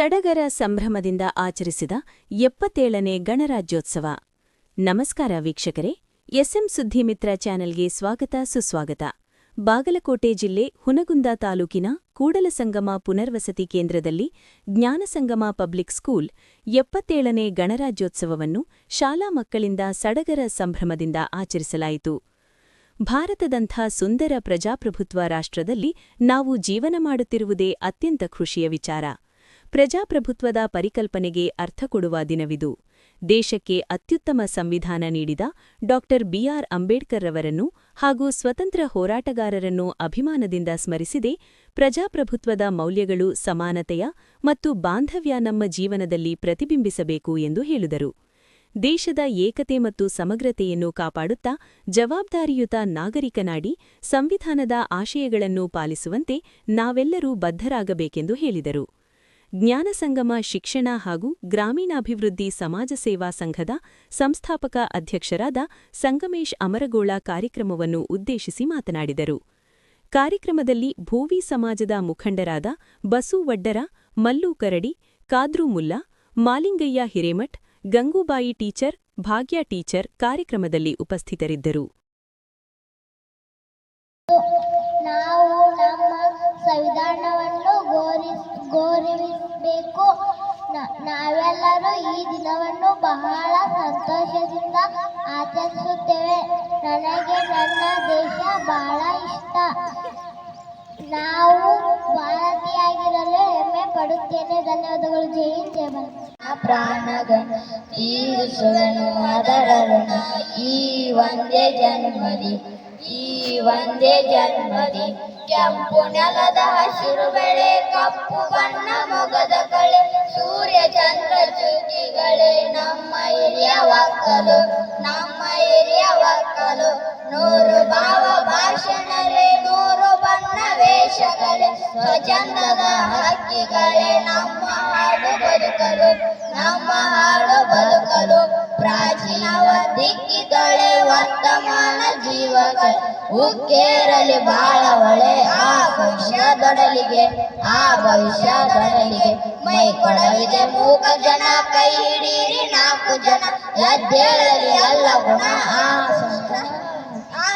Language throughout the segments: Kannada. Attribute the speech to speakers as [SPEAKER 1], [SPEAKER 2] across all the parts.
[SPEAKER 1] ಸಡಗರ ಸಂಭ್ರಮದಿಂದ ಆಚರಿಸಿದ 77ನೇ ಗಣರಾಜ್ಯೋತ್ಸವ. ನಮಸ್ಕಾರ ವೀಕ್ಷಕರೇ, ಎಸ್ಎಂ ಸುದ್ದಿಮಿತ್ರ ಚಾನೆಲ್ಗೆ ಸ್ವಾಗತ ಸುಸ್ವಾಗತ. ಬಾಗಲಕೋಟೆ ಜಿಲ್ಲೆ ಹುನಗುಂದ ತಾಲೂಕಿನ ಕೂಡಲಸಂಗಮ ಪುನರ್ವಸತಿ ಕೇಂದ್ರದಲ್ಲಿ ಜ್ಞಾನಸಂಗಮ ಪಬ್ಲಿಕ್ ಸ್ಕೂಲ್ 77ನೇ ಗಣರಾಜ್ಯೋತ್ಸವವನ್ನು ಶಾಲಾ ಮಕ್ಕಳಿಂದ ಸಡಗರ ಸಂಭ್ರಮದಿಂದ ಆಚರಿಸಲಾಯಿತು. ಭಾರತದಂಥ ಸುಂದರ ಪ್ರಜಾಪ್ರಭುತ್ವ ರಾಷ್ಟ್ರದಲ್ಲಿ ನಾವು ಜೀವನ ಮಾಡುತ್ತಿರುವುದೇ ಅತ್ಯಂತ ಖುಷಿಯ ವಿಚಾರ. ಪ್ರಜಾಪ್ರಭುತ್ವದ ಪರಿಕಲ್ಪನೆಗೆ ಅರ್ಥ ಕೊಡುವ ದಿನವಿದು. ದೇಶಕ್ಕೆ ಅತ್ಯುತ್ತಮ ಸಂವಿಧಾನ ನೀಡಿದ ಡಾ. ಬಿ.ಆರ್. ಅಂಬೇಡ್ಕರ್ ರವರನ್ನು ಹಾಗೂ ಸ್ವತಂತ್ರ ಹೋರಾಟಗಾರರನ್ನು ಅಭಿಮಾನದಿಂದ ಸ್ಮರಿಸಿದೆ. ಪ್ರಜಾಪ್ರಭುತ್ವದ ಮೌಲ್ಯಗಳು ಸಮಾನತೆಯ ಮತ್ತು ಬಾಂಧವ್ಯ ನಮ್ಮ ಜೀವನದಲ್ಲಿ ಪ್ರತಿಬಿಂಬಿಸಬೇಕು ಎಂದು ಹೇಳಿದರು. ದೇಶದ ಏಕತೆ ಮತ್ತು ಸಮಗ್ರತೆಯನ್ನು ಕಾಪಾಡುತ್ತಾ ಜವಾಬ್ದಾರಿಯುತ ನಾಗರಿಕನಾಡಿ ಸಂವಿಧಾನದ ಆಶಯಗಳನ್ನು ಪಾಲಿಸುವಂತೆ ನಾವೆಲ್ಲರೂ ಬದ್ಧರಾಗಬೇಕೆಂದು ಹೇಳಿದರು. ಜ್ಞಾನಸಂಗಮ ಶಿಕ್ಷಣ ಹಾಗೂ ಗ್ರಾಮೀಣಾಭಿವೃದ್ಧಿ ಸಮಾಜ ಸೇವಾ ಸಂಘದ ಸಂಸ್ಥಾಪಕ ಅಧ್ಯಕ್ಷರಾದ ಸಂಗಮೇಶ್ ಅಮರಗೋಳ ಕಾರ್ಯಕ್ರಮವನ್ನು ಉದ್ದೇಶಿಸಿ ಮಾತನಾಡಿದರು. ಕಾರ್ಯಕ್ರಮದಲ್ಲಿ ಭೋವಿ ಸಮಾಜದ ಮುಖಂಡರಾದ ಬಸು ವಡ್ಡರ, ಮಲ್ಲು ಕರಡಿ, ಕಾದ್ರು ಮುಲ್ಲಾ, ಮಾಲಿಂಗಯ್ಯ ಹಿರೇಮಠ್, ಗಂಗೂಬಾಯಿ ಟೀಚರ್, ಭಾಗ್ಯ ಟೀಚರ್ ಕಾರ್ಯಕ್ರಮದಲ್ಲಿ ಉಪಸ್ಥಿತರಿದ್ದರು.
[SPEAKER 2] ನಾವು ನಮ್ಮ ಸಂವಿಧಾನವನ್ನು ಗೌರವಿಸಬೇಕು. ನಾವೆಲ್ಲರೂ ಈ ದಿನವನ್ನು ಬಹಳ ಸಂತೋಷದಿಂದ ಆಚರಿಸುತ್ತೇವೆ. ನನಗೆ ನನ್ನ ದೇಶ ಬಹಳ ಇಷ್ಟ. ನಾವು ಭಾರತೀಯರಾಗಿರಲು ಹೆಮ್ಮೆ ಪಡುತ್ತೇನೆ. ಧನ್ಯವಾದಗಳು. ಜೈ ಹಿಂದ್, ಜೈ ಭಾರತ್.
[SPEAKER 3] ಪ್ರಾಣಗಣ ತೀರಿಸುವೆನು ಅದರ ಋಣ ಈ ಒಂದೇ ಜನ್ಮದಿ, ಈ ಒಂದೇ ಜನ್ಮದಿ. ಕೆಂಪು ನೆಲದ ಹಸಿರು ಬೆಳೆ, ಕಪ್ಪು ಬಣ್ಣ ಮೊಗದ ಕಳೆ, ಸೂರ್ಯ ಚಂದ್ರ ಚುಕ್ಕಿಗಳೇ ನಮ್ಮ ಹಿರಿಯ ಒಕ್ಕಲು, ನಮ್ಮ ಹಿರಿಯ ಒಕ್ಕಲು. ನೂರು ಭಾವ ಭಾಷಣಗಳೇ, ನೂರು ಬಣ್ಣ ವೇಷಗಳೇ, ಸ್ವಚಂದದ ಹಕ್ಕಿಗಳೇ ನಮ್ಮ ಹಾಡು ಬದುಕಲು, ನಮ್ಮ ಹಾಡು ಬದುಕಲು. ಪ್ರಾಚೀನವ ದಿಕ್ಕಿಗಳೇ, ವರ್ತಮಾನ ಜೀವಗಳೇ, ಉಕ್ಕೇರಲಿ ಬಾಳ ಹೊಳೆ ಆ ಭವಿಷ್ಯದೊಡಲಿಗೆ, ಆ ಭವಿಷ್ಯದೊಡಲಿಗೆ. ಮೈ ಕೊಡವಿದೆ ಮೂಕ ಜನ, ಕೈ ಹಿಡೀರಿ ನಾಲ್ಕು ಜನ, ಎದ್ದೇಳಲಿ ಎಲ್ಲ ಗುಣ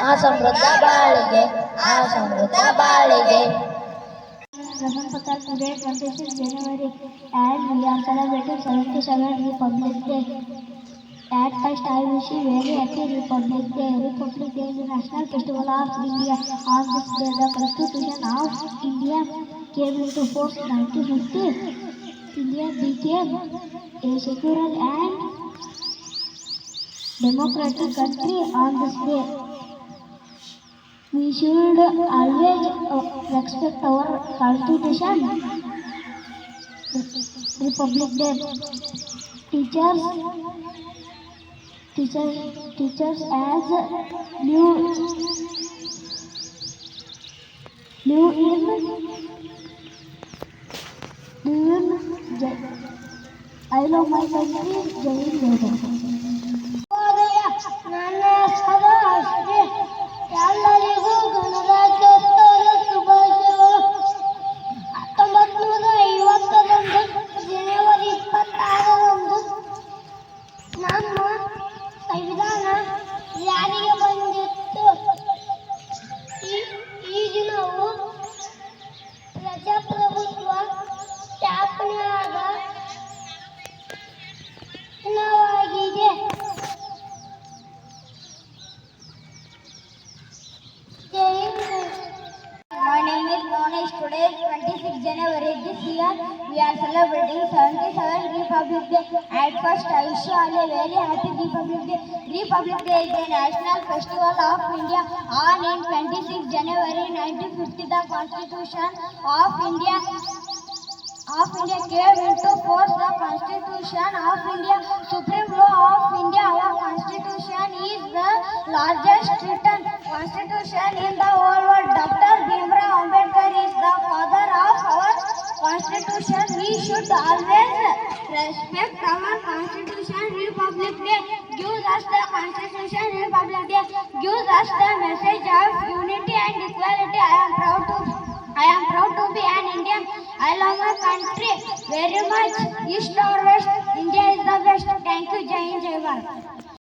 [SPEAKER 3] ಆ ಸಮೃದ್ಧ ಬಾಳಿಗೆ, ಆ ಸಮೃದ್ಧ ಬಾಳಿಗೆ.
[SPEAKER 2] Today 26 January and we are celebrating 77th Republic Day. At first I wish you very happy Republic Day. Republic Day is the national festival of India. On this day the Constitution of India came into force in 1950. India became a secular and democratic country on this day. We should always respect our Constitution. Republic Day. Teachers as new in I love my country. Jai Hind. ನನ್ನ ಹೆಸರು ಅಷ್ಟೇ. ಎಲ್ಲರಿಗೂ ಗಣರಾಜ್ಯೋತ್ಸವದ ಶುಭಾಶಯಗಳು. 1950 ಜನವರಿ 26 ನಮ್ಮ ಸಂವಿಧಾನ ಜಾರಿಗೆ ಬಂದಿತ್ತು. ಈ ದಿನವು ಪ್ರಜಾಪ್ರಭುತ್ವ ಸ್ಥಾಪನೆಯಾದ ದಿನವಾಗಿದೆ.
[SPEAKER 3] My name is Monesh. Today is 26 January. This year we are celebrating 77th Republic Day. At first I wish you all a very happy Republic Day. Republic Day is a national festival of India. On 26 January 1950 the Constitution of India came into force. The Constitution of India, Supreme Law of India. Our Constitution is the largest written Constitution in the whole world. Dr. Bhimrao Ambedkar is the father of our Constitution. We should always respect our Constitution. Republic Day gives us the Constitution. Republic Day gives us the message of unity and equality. I am proud to be an Indian. I love my country very much. East or west, India is the best. Thank you, Jai Hind, Jai Bharat.